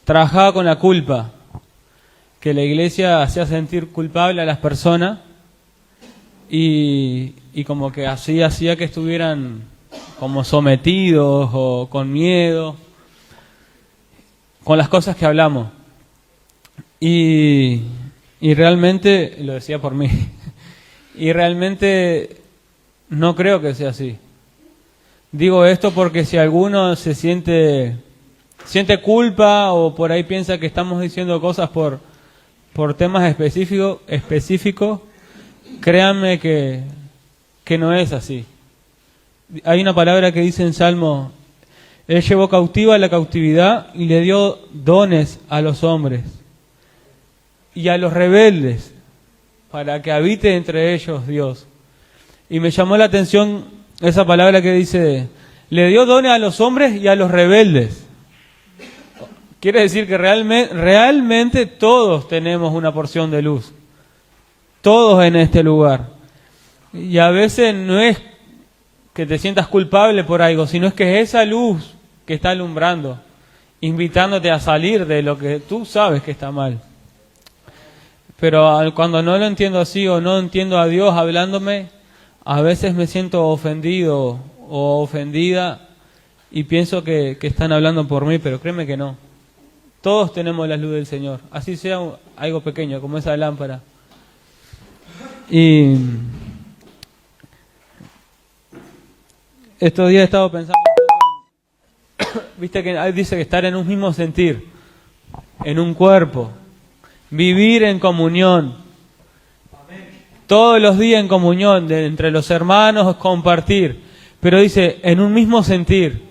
trabajaba con la culpa, que la iglesia hacía sentir culpable a las personas y como que así hacía que estuvieran como sometidos o con miedo con las cosas que hablamos. Y realmente, lo decía por mí, y realmente no creo que sea así. Digo esto porque si alguno se siente culpa o por ahí piensa que estamos diciendo cosas por temas específicos, créanme que no es así. Hay una palabra que dice en Salmo: Él llevó cautiva la cautividad y le dio dones a los hombres y a los rebeldes para que habite entre ellos Dios. Y me llamó la atención esa palabra que dice: le dio dones a los hombres y a los rebeldes. Quiere decir que realmente todos tenemos una porción de luz. Todos en este lugar. Y a veces no es que te sientas culpable por algo, sino es que es esa luz que está alumbrando, invitándote a salir de lo que tú sabes que está mal. Pero cuando no lo entiendo así o no entiendo a Dios hablándome, a veces me siento ofendido o ofendida y pienso que están hablando por mí, pero créeme que no. Todos tenemos la luz del Señor, así sea algo pequeño como esa lámpara. Y estos días he estado pensando, viste que dice que estar en un mismo sentir, en un cuerpo, vivir en comunión, todos los días en comunión, entre los hermanos, compartir, pero dice en un mismo sentir,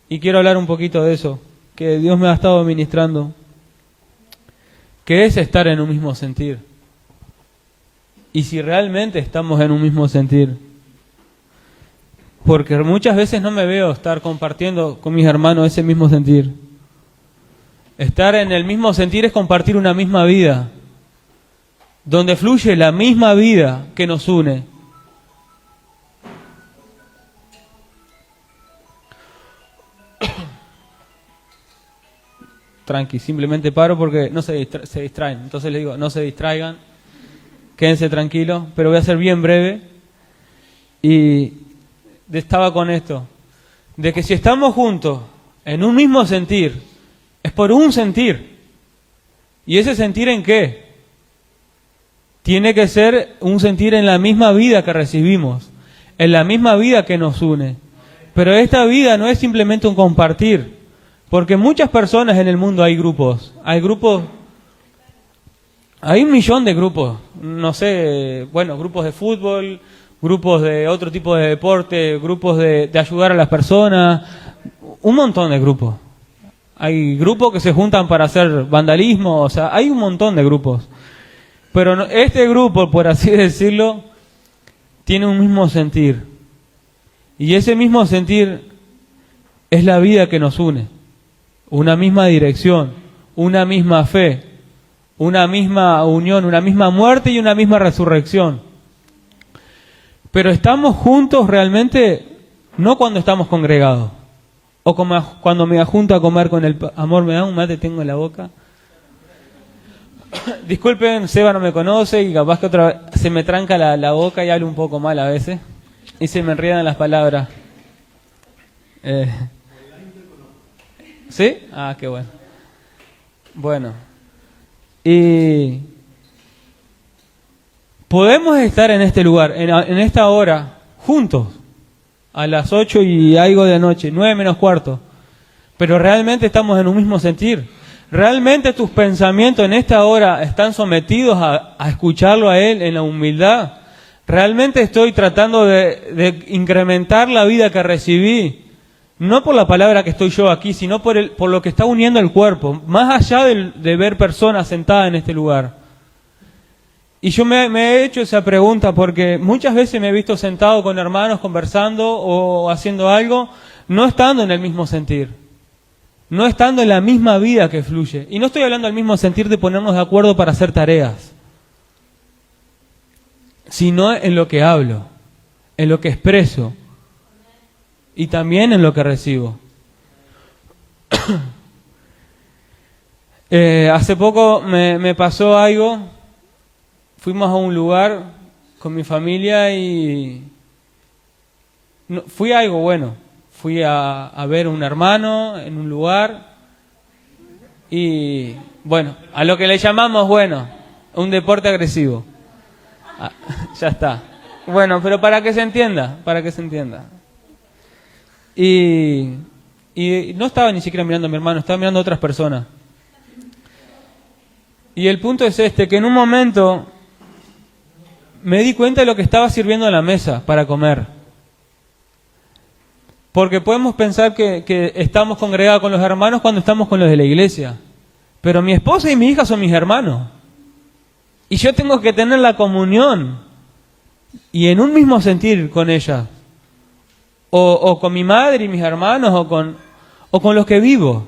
y quiero hablar un poquito de eso, que Dios me ha estado ministrando, que es estar en un mismo sentir, y si realmente estamos en un mismo sentir, porque muchas veces no me veo estar compartiendo con mis hermanos ese mismo sentir. Estar en el mismo sentir es compartir una misma vida, donde fluye la misma vida que nos une. Tranqui, simplemente paro porque no se distraen. Entonces les digo, no se distraigan, quédense tranquilos, pero voy a ser bien breve. Y estaba con esto, de que si estamos juntos en un mismo sentir, es por un sentir. ¿Y ese sentir en qué? Tiene que ser un sentir en la misma vida que recibimos, en la misma vida que nos une. Pero esta vida no es simplemente un compartir, porque muchas personas en el mundo hay grupos, hay un millón de grupos, no sé, bueno, grupos de fútbol, grupos de otro tipo de deporte, grupos de ayudar a las personas, un montón de grupos. Hay grupos que se juntan para hacer vandalismo, o sea, hay un montón de grupos. Pero este grupo, por así decirlo, tiene un mismo sentir. Y ese mismo sentir es la vida que nos une. Una misma dirección, una misma fe, una misma unión, una misma muerte y una misma resurrección. Pero estamos juntos realmente no cuando estamos congregados. O como cuando me junto a comer con el amor, me da un mate, tengo en la boca. Disculpen, Seba no me conoce y capaz que otra vez se me tranca la boca y hablo un poco mal a veces. Y se me enredan las palabras. ¿Sí? Ah, qué bueno. Bueno. Y podemos estar en este lugar, en esta hora, juntos, a las 8 y algo de la noche, 9 menos cuarto. Pero realmente estamos en un mismo sentir. ¿Realmente tus pensamientos en esta hora están sometidos a escucharlo a Él en la humildad? ¿Realmente estoy tratando de incrementar la vida que recibí? No por la palabra que estoy yo aquí, sino por lo que está uniendo el cuerpo, más allá de ver personas sentadas en este lugar. Y yo me he hecho esa pregunta porque muchas veces me he visto sentado con hermanos conversando o haciendo algo, no estando en el mismo sentir, no estando en la misma vida que fluye. Y no estoy hablando del mismo sentir de ponernos de acuerdo para hacer tareas, sino en lo que hablo, en lo que expreso y también en lo que recibo. Hace poco me pasó algo. Fuimos a un lugar con mi familia y fui a algo bueno. Fui a ver a un hermano en un lugar y, bueno, a lo que le llamamos, bueno, un deporte agresivo. Ya está. Bueno, pero para que se entienda. Y no estaba ni siquiera mirando a mi hermano, estaba mirando a otras personas. Y el punto es este, que en un momento me di cuenta de lo que estaba sirviendo en la mesa para comer. Porque podemos pensar que estamos congregados con los hermanos cuando estamos con los de la iglesia. Pero mi esposa y mi hija son mis hermanos. Y yo tengo que tener la comunión y en un mismo sentir con ellas. O con mi madre y mis hermanos o con los que vivo.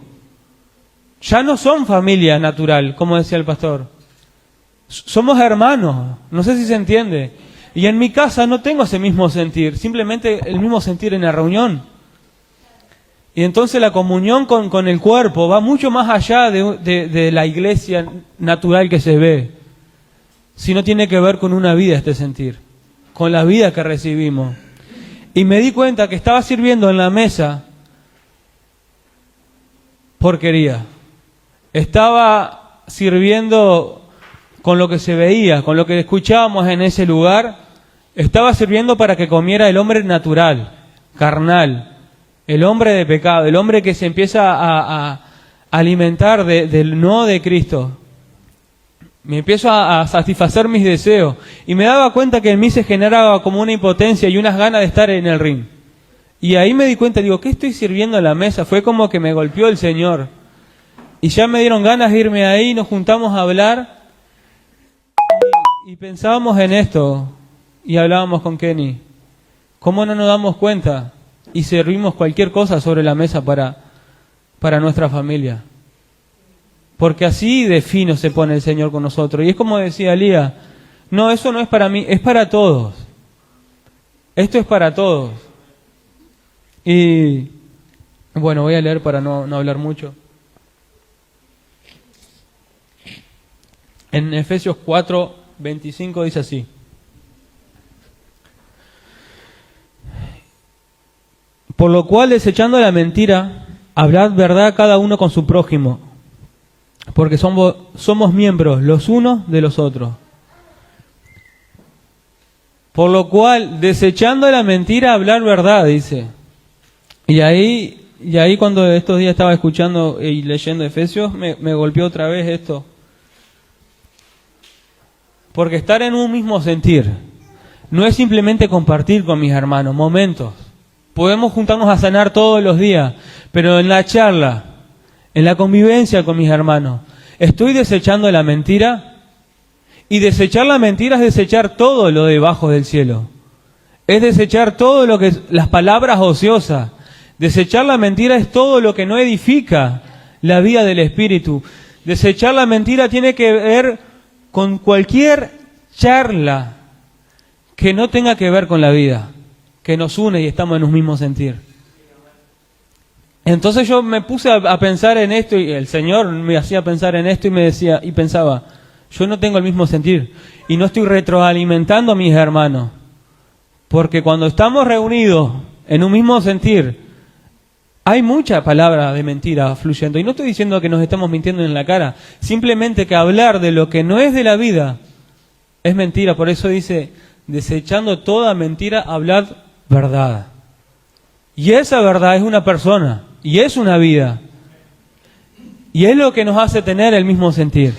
Ya no son familia natural, como decía el pastor. Somos hermanos, no sé si se entiende. Y en mi casa no tengo ese mismo sentir, simplemente el mismo sentir en la reunión. Y entonces la comunión con el cuerpo va mucho más allá de la iglesia natural que se ve. Sino tiene que ver con una vida este sentir, con la vida que recibimos. Y me di cuenta que estaba sirviendo en la mesa porquería. Estaba sirviendo con lo que se veía, con lo que escuchábamos en ese lugar. Estaba sirviendo para que comiera el hombre natural, carnal, el hombre de pecado, el hombre que se empieza a alimentar del no de Cristo. Me empiezo a satisfacer mis deseos y me daba cuenta que en mí se generaba como una impotencia y unas ganas de estar en el ring. Y ahí me di cuenta, digo, ¿qué estoy sirviendo a la mesa? Fue como que me golpeó el Señor. Y ya me dieron ganas de irme ahí, nos juntamos a hablar y pensábamos en esto y hablábamos con Kenny. ¿Cómo no nos damos cuenta y servimos cualquier cosa sobre la mesa para nuestra familia? Porque así de fino se pone el Señor con nosotros. Y es como decía Elías, no, eso no es para mí, es para todos. Esto es para todos. Y bueno, voy a leer para no hablar mucho. En Efesios 4:25 dice así. Por lo cual, desechando la mentira, hablad verdad cada uno con su prójimo, porque somos miembros los unos de los otros. Por lo cual, desechando la mentira, hablar verdad, dice. Y ahí cuando estos días estaba escuchando y leyendo Efesios, me golpeó otra vez esto. Porque estar en un mismo sentir no es simplemente compartir con mis hermanos momentos. Podemos juntarnos a cenar todos los días, pero en la charla, en la convivencia con mis hermanos, ¿estoy desechando la mentira? Y desechar la mentira es desechar todo lo debajo del cielo. Es desechar todo lo que las palabras ociosas. Desechar la mentira es todo lo que no edifica la vida del espíritu. Desechar la mentira tiene que ver con cualquier charla que no tenga que ver con la vida, que nos une y estamos en un mismo sentir. Entonces yo me puse a pensar en esto y el Señor me hacía pensar en esto y me decía y pensaba, yo no tengo el mismo sentir y no estoy retroalimentando a mis hermanos, porque cuando estamos reunidos en un mismo sentir, hay mucha palabra de mentira fluyendo. Y no estoy diciendo que nos estamos mintiendo en la cara, simplemente que hablar de lo que no es de la vida es mentira. Por eso dice, desechando toda mentira, hablad verdad. Y esa verdad es una persona, y es una vida. Y es lo que nos hace tener el mismo sentir.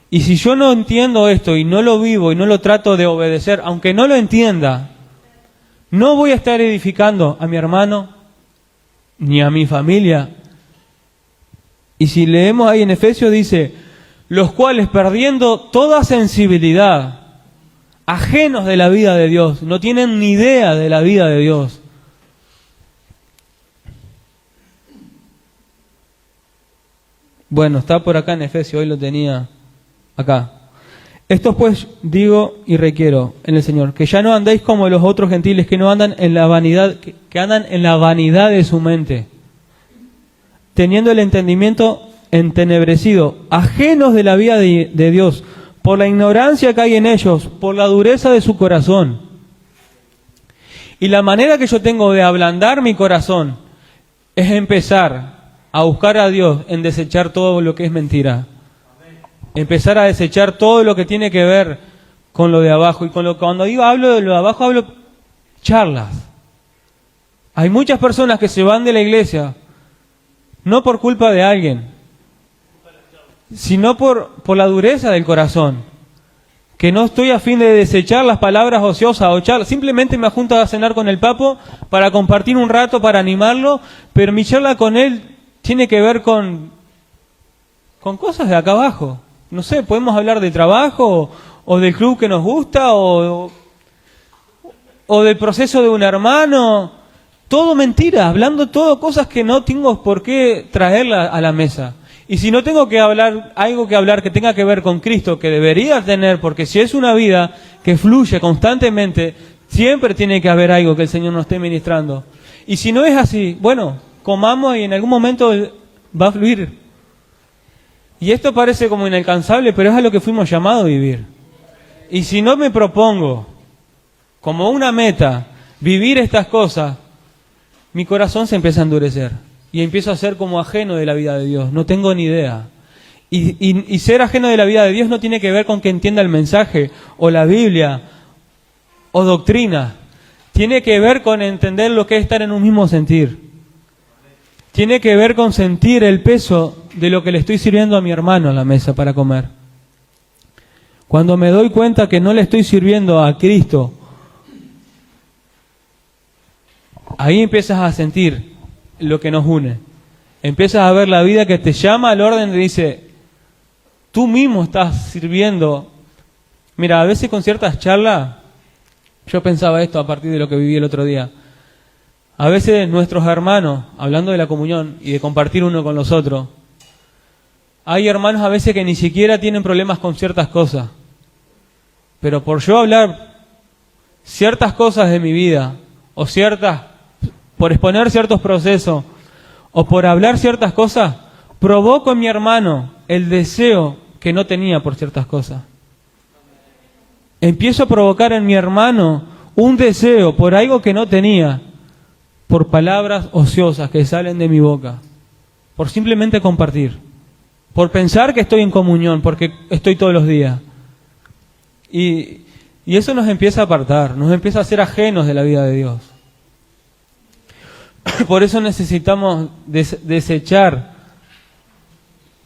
Y si yo no entiendo esto, y no lo vivo, y no lo trato de obedecer, aunque no lo entienda, no voy a estar edificando a mi hermano, ni a mi familia. Y si leemos ahí en Efesios dice, los cuales perdiendo toda sensibilidad, ajenos de la vida de Dios, no tienen ni idea de la vida de Dios. Bueno, está por acá en Efesios, hoy lo tenía acá. Esto pues digo y requiero en el Señor, que ya no andéis como los otros gentiles que no andan en la vanidad, que andan en la vanidad de su mente, teniendo el entendimiento entenebrecidos, ajenos de la vida de Dios, por la ignorancia que hay en ellos, por la dureza de su corazón. Y la manera que yo tengo de ablandar mi corazón es empezar a buscar a Dios en desechar todo lo que es mentira. Empezar a desechar todo lo que tiene que ver con lo de abajo. Y cuando hablo de lo de abajo, hablo charlas. Hay muchas personas que se van de la iglesia, no por culpa de alguien, sino por la dureza del corazón. Que no estoy a fin de desechar las palabras ociosas o charlas. Simplemente me junto a cenar con el papo para compartir un rato, para animarlo, pero mi charla con él tiene que ver con cosas de acá abajo. No sé, podemos hablar de trabajo o del club que nos gusta o del proceso de un hermano. Todo mentira, hablando todo cosas que no tengo por qué traerla a la mesa. Y si no tengo que hablar, algo que hablar que tenga que ver con Cristo, que debería tener, porque si es una vida que fluye constantemente, siempre tiene que haber algo que el Señor nos esté ministrando. Y si no es así, bueno, comamos y en algún momento va a fluir. Y esto parece como inalcanzable, pero es a lo que fuimos llamados a vivir. Y si no me propongo, como una meta, vivir estas cosas, mi corazón se empieza a endurecer. Y empiezo a ser como ajeno de la vida de Dios. No tengo ni idea. Y ser ajeno de la vida de Dios no tiene que ver con que entienda el mensaje, o la Biblia, o doctrina. Tiene que ver con entender lo que es estar en un mismo sentir. Tiene que ver con sentir el peso de lo que le estoy sirviendo a mi hermano en la mesa para comer. Cuando me doy cuenta que no le estoy sirviendo a Cristo, ahí empiezas a sentir lo que nos une. Empiezas a ver la vida que te llama al orden y dice, tú mismo estás sirviendo. Mira, a veces con ciertas charlas, yo pensaba esto a partir de lo que viví el otro día. A veces nuestros hermanos, hablando de la comunión y de compartir uno con los otros, hay hermanos a veces que ni siquiera tienen problemas con ciertas cosas. Pero por yo hablar ciertas cosas de mi vida, o por exponer ciertos procesos, o por hablar ciertas cosas, provoco en mi hermano el deseo que no tenía por ciertas cosas. Empiezo a provocar en mi hermano un deseo por algo que no tenía, por palabras ociosas que salen de mi boca, por simplemente compartir, por pensar que estoy en comunión, porque estoy todos los días. Y eso nos empieza a apartar, nos empieza a hacer ajenos de la vida de Dios. Por eso necesitamos desechar,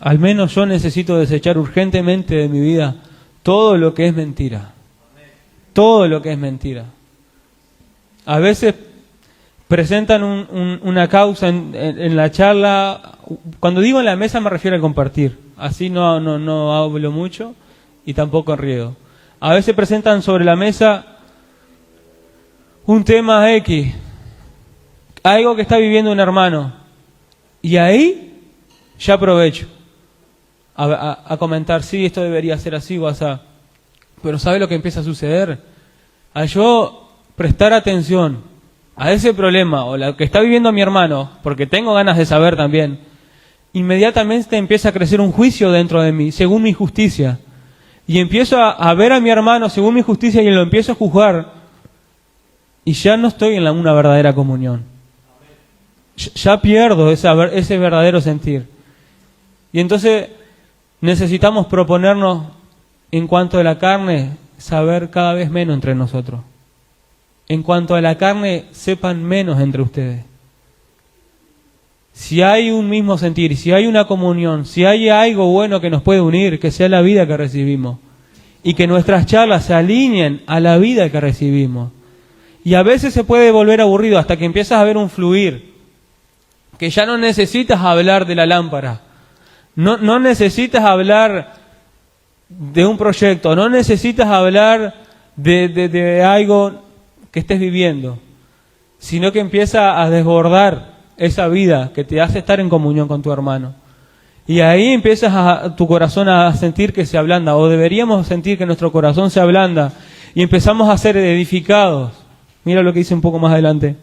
al menos yo necesito desechar urgentemente de mi vida todo lo que es mentira. Todo lo que es mentira. A veces presentan una causa en la charla. Cuando digo en la mesa me refiero a compartir. Así no hablo mucho y tampoco enriedo. A veces presentan sobre la mesa un tema X, algo que está viviendo un hermano, y ahí ya aprovecho a comentar, sí, esto debería ser así o así. Pero ¿sabe lo que empieza a suceder? Al yo prestar atención a ese problema o lo que está viviendo mi hermano, porque tengo ganas de saber también, inmediatamente empieza a crecer un juicio dentro de mí, según mi justicia. Y empiezo a ver a mi hermano según mi justicia y lo empiezo a juzgar. Y ya no estoy en una verdadera comunión. Ya pierdo ese verdadero sentir. Y entonces necesitamos proponernos, en cuanto a la carne, saber cada vez menos entre nosotros. En cuanto a la carne, sepan menos entre ustedes. Si hay un mismo sentir, si hay una comunión, si hay algo bueno que nos puede unir, que sea la vida que recibimos. Y que nuestras charlas se alineen a la vida que recibimos. Y a veces se puede volver aburrido hasta que empiezas a ver un fluir. Que ya no necesitas hablar de la lámpara. No necesitas hablar de un proyecto. No necesitas hablar de algo que estés viviendo. Sino que empieza a desbordar esa vida que te hace estar en comunión con tu hermano. Y ahí empiezas tu corazón a sentir que se ablanda, o deberíamos sentir que nuestro corazón se ablanda, y empezamos a ser edificados. Mira lo que dice un poco más adelante.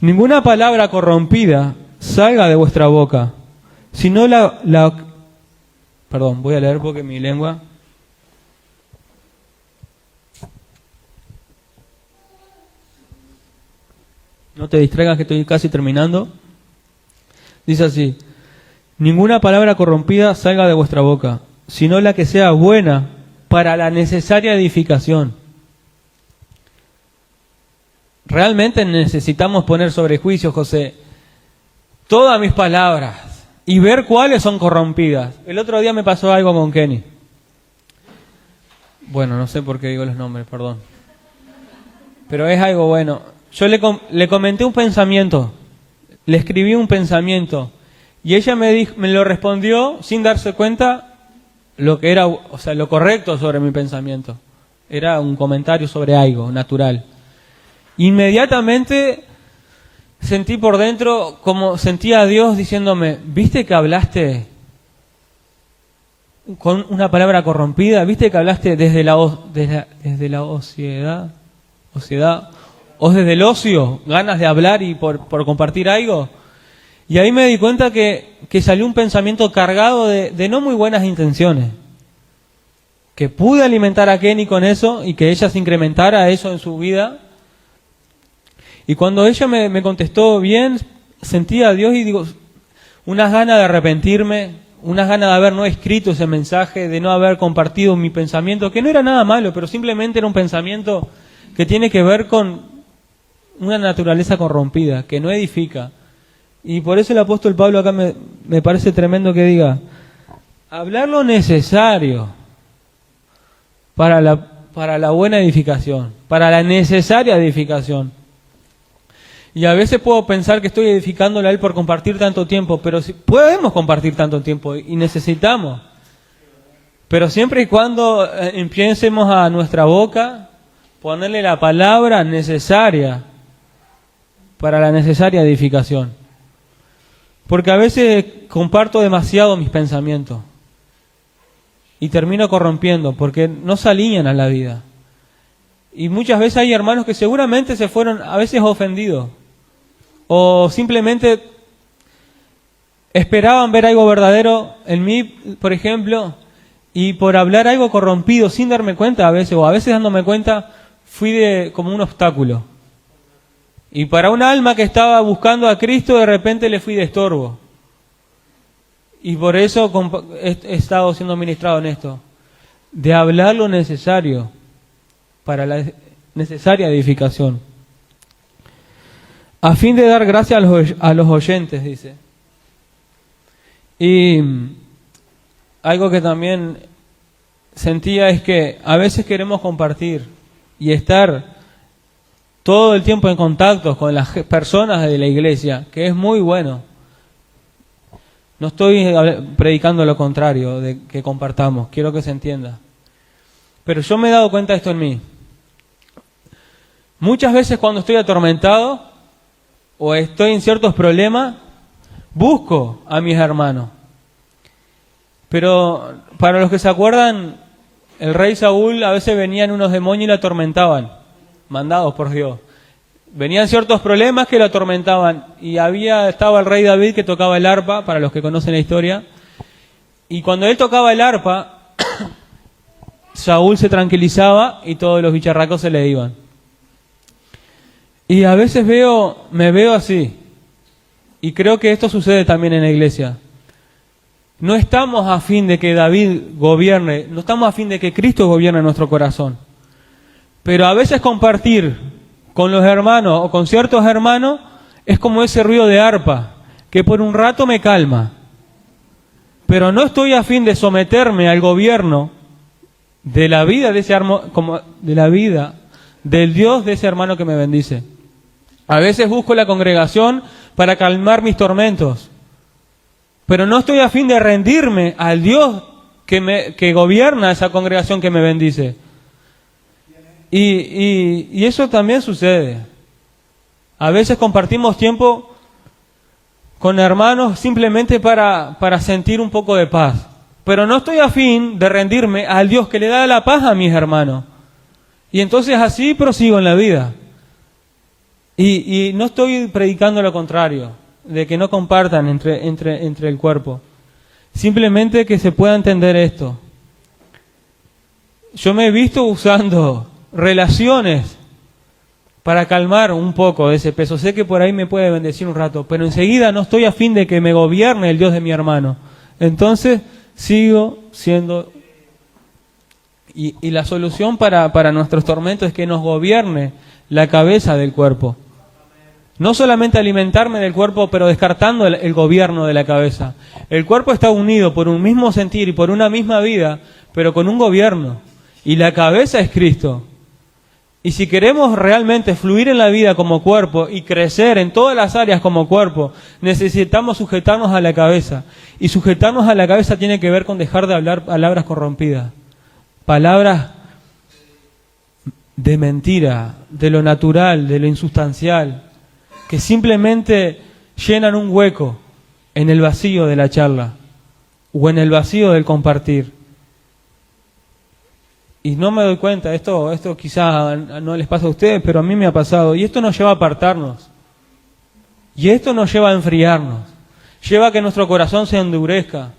Ninguna palabra corrompida salga de vuestra boca, sino perdón, voy a leer porque mi lengua... No te distraigas que estoy casi terminando. Dice así: ninguna palabra corrompida salga de vuestra boca, sino la que sea buena para la necesaria edificación. Realmente necesitamos poner sobre juicio, José, todas mis palabras y ver cuáles son corrompidas. El otro día me pasó algo con Kenny. Bueno, no sé por qué digo los nombres, perdón. Pero es algo bueno. Yo le comenté un pensamiento, le escribí un pensamiento y ella me lo respondió sin darse cuenta lo que era, o sea, lo correcto sobre mi pensamiento. Era un comentario sobre algo natural. Inmediatamente sentí por dentro como sentía a Dios diciéndome: ¿viste que hablaste con una palabra corrompida? ¿Viste que hablaste desde la ociedad? ¿O desde el ocio? ¿Ganas de hablar y por compartir algo? Y ahí me di cuenta que salió un pensamiento cargado de no muy buenas intenciones. Que pude alimentar a Kenny con eso y que ella se incrementara eso en su vida. Y cuando ella me contestó bien, sentí a Dios y digo, unas ganas de arrepentirme, unas ganas de haber no escrito ese mensaje, de no haber compartido mi pensamiento, que no era nada malo, pero simplemente era un pensamiento que tiene que ver con una naturaleza corrompida, que no edifica. Y por eso el apóstol Pablo acá me parece tremendo que diga, hablar lo necesario para la buena edificación, para la necesaria edificación. Y a veces puedo pensar que estoy edificándole a él por compartir tanto tiempo, pero si podemos compartir tanto tiempo y necesitamos. Pero siempre y cuando empiecemos a nuestra boca ponerle la palabra necesaria para la necesaria edificación. Porque a veces comparto demasiado mis pensamientos y termino corrompiendo porque no se alinean a la vida. Y muchas veces hay hermanos que seguramente se fueron a veces ofendidos o simplemente esperaban ver algo verdadero en mí, por ejemplo, y por hablar algo corrompido sin darme cuenta a veces, o a veces dándome cuenta, fui como un obstáculo. Y para un alma que estaba buscando a Cristo, de repente le fui de estorbo. Y por eso he estado siendo ministrado en esto, de hablar lo necesario para la necesaria edificación, a fin de dar gracia a los oyentes, dice. Y algo que también sentía es que a veces queremos compartir y estar todo el tiempo en contacto con las personas de la iglesia, que es muy bueno. No estoy predicando lo contrario de que compartamos, quiero que se entienda. Pero yo me he dado cuenta de esto en mí. Muchas veces cuando estoy atormentado o estoy en ciertos problemas, busco a mis hermanos. Pero para los que se acuerdan, el rey Saúl a veces venían unos demonios y lo atormentaban, mandados por Dios. Venían ciertos problemas que lo atormentaban y estaba el rey David que tocaba el arpa, para los que conocen la historia, y cuando él tocaba el arpa, Saúl se tranquilizaba y todos los bicharracos se le iban. Y a veces me veo así, y creo que esto sucede también en la iglesia. No estamos a fin de que David gobierne, no estamos a fin de que Cristo gobierne nuestro corazón. Pero a veces compartir con los hermanos o con ciertos hermanos es como ese ruido de arpa, que por un rato me calma. Pero no estoy a fin de someterme al gobierno de la vida de ese del Dios de ese hermano que me bendice. A veces busco la congregación para calmar mis tormentos, pero no estoy a fin de rendirme al Dios que gobierna esa congregación que me bendice. Y eso también sucede. A veces compartimos tiempo con hermanos simplemente para sentir un poco de paz. Pero no estoy a fin de rendirme al Dios que le da la paz a mis hermanos. Y entonces así prosigo en la vida. Y no estoy predicando lo contrario. de que no compartan entre el cuerpo. Simplemente que se pueda entender esto. Yo me he visto usando relaciones para calmar un poco de ese peso. Sé que por ahí me puede bendecir un rato, pero enseguida no estoy a fin de que me gobierne el Dios de mi hermano. Entonces sigo siendo... Y la solución para nuestros tormentos es que nos gobierne la cabeza del cuerpo. No solamente alimentarme del cuerpo, pero descartando el gobierno de la cabeza. El cuerpo está unido por un mismo sentir y por una misma vida, pero con un gobierno. Y la cabeza es Cristo. Y si queremos realmente fluir en la vida como cuerpo y crecer en todas las áreas como cuerpo, necesitamos sujetarnos a la cabeza. Y sujetarnos a la cabeza tiene que ver con dejar de hablar palabras corrompidas. Palabras de mentira, de lo natural, de lo insustancial, que simplemente llenan un hueco en el vacío de la charla o en el vacío del compartir. Y no me doy cuenta, esto quizás no les pasa a ustedes, pero a mí me ha pasado. Y esto nos lleva a apartarnos. Y esto nos lleva a enfriarnos. Lleva a que nuestro corazón se endurezca.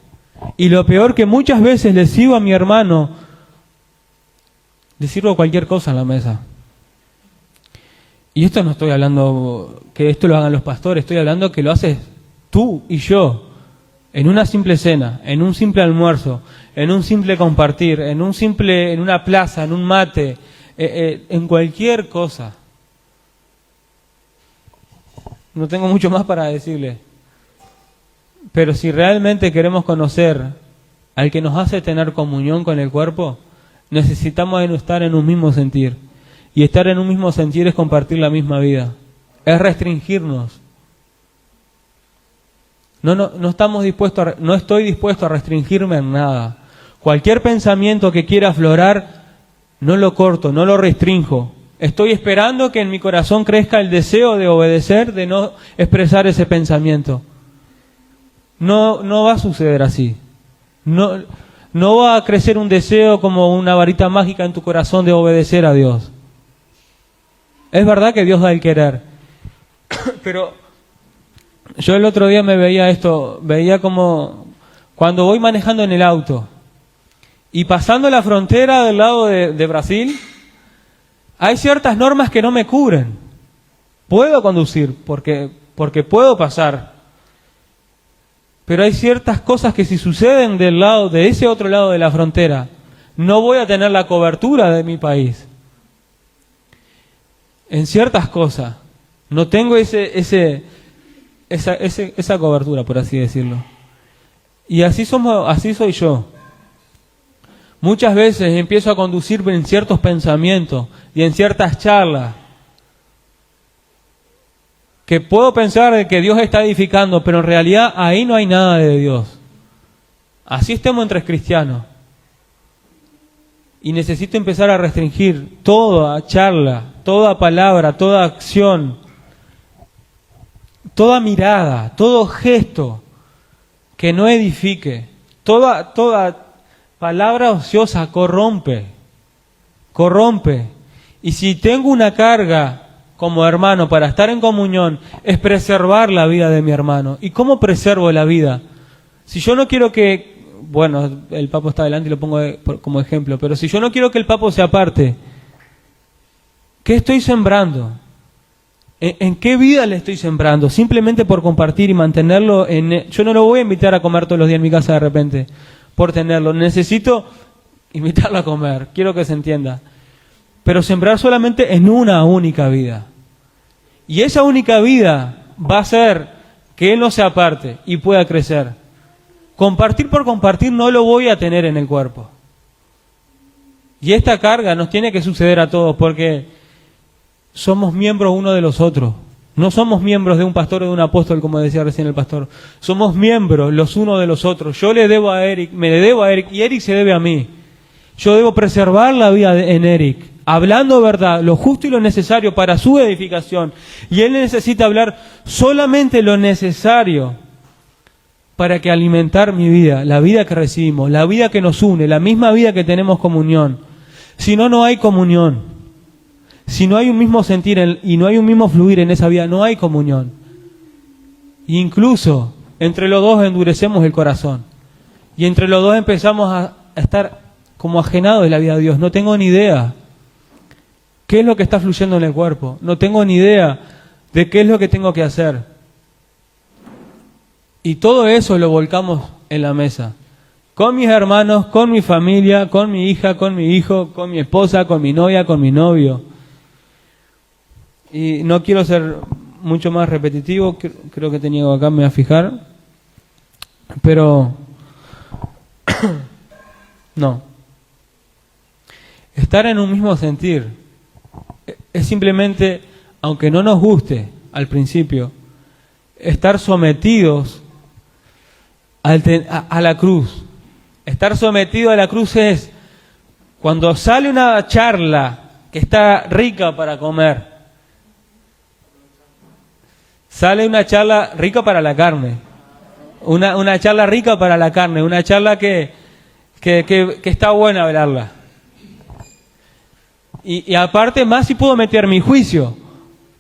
Y lo peor, que muchas veces le sirvo a mi hermano, le sirvo cualquier cosa en la mesa. Y esto no estoy hablando que esto lo hagan los pastores, estoy hablando que lo haces tú y yo, en una simple cena, en un simple almuerzo, en un simple compartir, en una plaza, en un mate, en cualquier cosa. No tengo mucho más para decirle. Pero si realmente queremos conocer al que nos hace tener comunión con el cuerpo, necesitamos estar en un mismo sentir. Y estar en un mismo sentir es compartir la misma vida. Es restringirnos. No estoy dispuesto a restringirme en nada. Cualquier pensamiento que quiera aflorar, no lo corto, no lo restrinjo. Estoy esperando que en mi corazón crezca el deseo de obedecer, de no expresar ese pensamiento. No va a suceder así. No va a crecer un deseo como una varita mágica en tu corazón de obedecer a Dios. Es verdad que Dios da el querer, pero yo el otro día veía como cuando voy manejando en el auto y pasando la frontera del lado de Brasil, hay ciertas normas que no me cubren. Puedo conducir porque puedo pasar, pero hay ciertas cosas que si suceden de ese otro lado de la frontera, no voy a tener la cobertura de mi país. En ciertas cosas no tengo esa cobertura, por así decirlo. Y así soy yo. Muchas veces empiezo a conducir en ciertos pensamientos y en ciertas charlas que puedo pensar de que Dios está edificando, pero en realidad ahí no hay nada de Dios. Así estemos entre cristianos. Y necesito empezar a restringir toda charla, toda palabra, toda acción, toda mirada, todo gesto que no edifique, toda palabra ociosa corrompe. Y si tengo una carga como hermano para estar en comunión, es preservar la vida de mi hermano. ¿Y cómo preservo la vida? Si yo no quiero que... Bueno, el papo está adelante y lo pongo como ejemplo, pero si yo no quiero que el papo se aparte, ¿qué estoy sembrando? ¿En qué vida le estoy sembrando? Simplemente por compartir y mantenerlo yo no lo voy a invitar a comer todos los días en mi casa de repente, por tenerlo. Necesito invitarlo a comer, quiero que se entienda. Pero sembrar solamente en una única vida. Y esa única vida va a hacer que él no se aparte y pueda crecer. Compartir por compartir no lo voy a tener en el cuerpo. Y esta carga nos tiene que suceder a todos porque somos miembros uno de los otros. No somos miembros de un pastor o de un apóstol, como decía recién el pastor. Somos miembros los unos de los otros. Yo le debo a Eric, me le debo a Eric y Eric se debe a mí. Yo debo preservar la vida en Eric, hablando verdad, lo justo y lo necesario para su edificación. Y él necesita hablar solamente lo necesario para que alimentar mi vida, la vida que recibimos, la vida que nos une, la misma vida que tenemos comunión. Si no, no hay comunión. Si no hay un mismo sentir y no hay un mismo fluir en esa vida, no hay comunión. Incluso entre los dos endurecemos el corazón. Y entre los dos empezamos a estar como ajenados de la vida de Dios. No tengo ni idea qué es lo que está fluyendo en el cuerpo. No tengo ni idea de qué es lo que tengo que hacer. Y todo eso lo volcamos en la mesa. Con mis hermanos, con mi familia, con mi hija, con mi hijo, con mi esposa, con mi novia, con mi novio. Y no quiero ser mucho más repetitivo, creo que tenía acá, me voy a fijar. Pero no. Estar en un mismo sentir es simplemente, aunque no nos guste al principio, estar sometidos a la cruz. Estar sometido a la cruz es cuando sale una charla que está rica para comer. Sale una charla rica para la carne. Una charla rica para la carne. Una charla que está buena hablarla. Y aparte más si puedo meter mi juicio,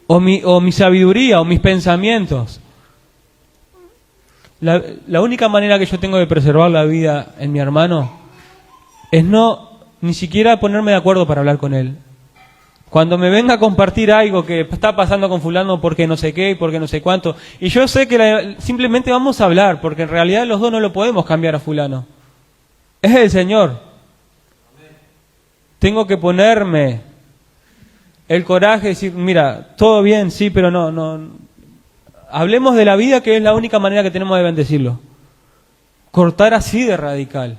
o mi sabiduría, o mis pensamientos. La única manera que yo tengo de preservar la vida en mi hermano es ni siquiera ponerme de acuerdo para hablar con él. Cuando me venga a compartir algo que está pasando con fulano porque no sé qué, porque no sé cuánto, y yo sé que simplemente vamos a hablar, porque en realidad los dos no lo podemos cambiar a fulano. Es el Señor. Tengo que ponerme el coraje de decir, mira, todo bien, sí, pero no. Hablemos de la vida, que es la única manera que tenemos de bendecirlo. Cortar así de radical.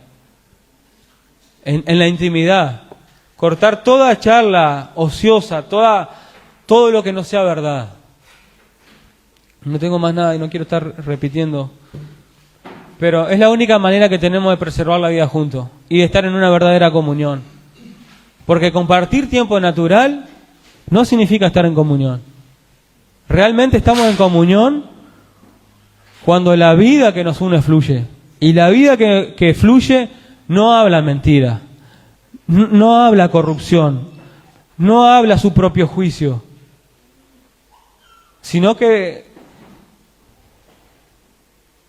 En la intimidad. Cortar toda charla ociosa, todo lo que no sea verdad. No tengo más nada y no quiero estar repitiendo. Pero es la única manera que tenemos de preservar la vida juntos y de estar en una verdadera comunión. Porque compartir tiempo natural no significa estar en comunión. Realmente estamos en comunión cuando la vida que nos une fluye. Y la vida que fluye no habla mentira, no habla corrupción, no habla su propio juicio, sino que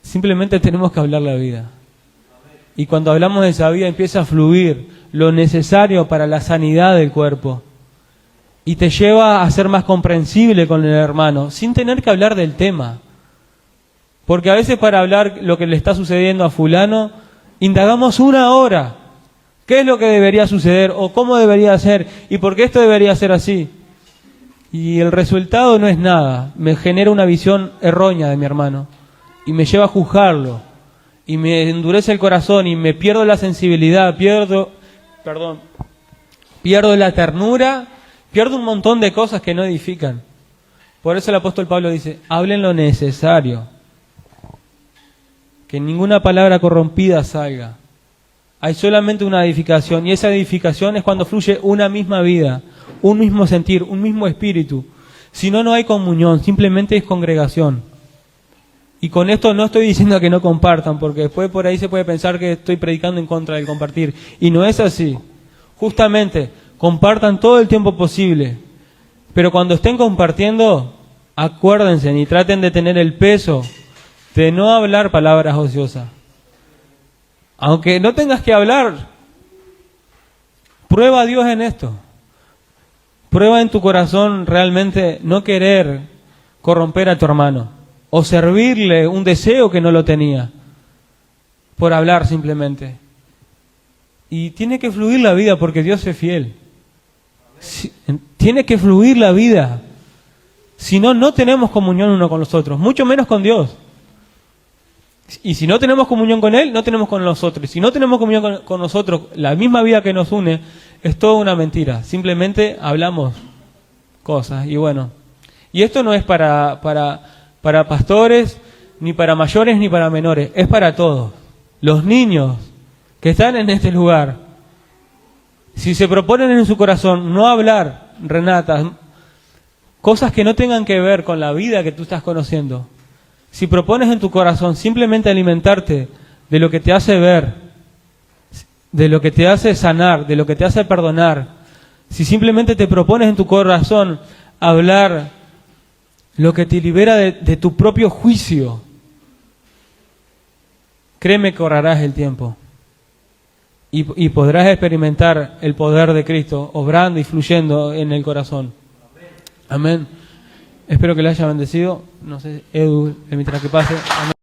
simplemente tenemos que hablar la vida. Y cuando hablamos de esa vida empieza a fluir lo necesario para la sanidad del cuerpo. Y te lleva a ser más comprensible con el hermano, sin tener que hablar del tema. Porque a veces para hablar lo que le está sucediendo a fulano, indagamos 1 hora. ¿Qué es lo que debería suceder? ¿O cómo debería ser? ¿Y por qué esto debería ser así? Y el resultado no es nada. Me genera una visión errónea de mi hermano. Y me lleva a juzgarlo. Y me endurece el corazón y me pierdo la sensibilidad, pierdo la ternura, pierdo un montón de cosas que no edifican. Por eso el apóstol Pablo dice, hablen lo necesario. Que ninguna palabra corrompida salga. Hay solamente una edificación, y esa edificación es cuando fluye una misma vida, un mismo sentir, un mismo espíritu. Si no, no hay comunión, simplemente es congregación. Y con esto no estoy diciendo que no compartan, porque después por ahí se puede pensar que estoy predicando en contra del compartir. Y no es así. Justamente, compartan todo el tiempo posible. Pero cuando estén compartiendo, acuérdense y traten de tener el peso de no hablar palabras ociosas. Aunque no tengas que hablar, prueba a Dios en esto. Prueba en tu corazón realmente no querer corromper a tu hermano o servirle un deseo que no lo tenía por hablar simplemente. Y tiene que fluir la vida porque Dios es fiel. Tiene que fluir la vida. Si no, no tenemos comunión uno con los otros, mucho menos con Dios. Y si no tenemos comunión con Él, no tenemos con nosotros. Si no tenemos comunión con nosotros, la misma vida que nos une, es toda una mentira. Simplemente hablamos cosas. Y bueno, y esto no es para pastores, ni para mayores, ni para menores. Es para todos. Los niños que están en este lugar, si se proponen en su corazón no hablar, Renata, cosas que no tengan que ver con la vida que tú estás conociendo. Si propones en tu corazón simplemente alimentarte de lo que te hace ver, de lo que te hace sanar, de lo que te hace perdonar, si simplemente te propones en tu corazón hablar lo que te libera de tu propio juicio, créeme que ahorrarás el tiempo y podrás experimentar el poder de Cristo obrando y fluyendo en el corazón. Amén. Espero que le haya bendecido. No sé, Edu, mientras que pase. Amén.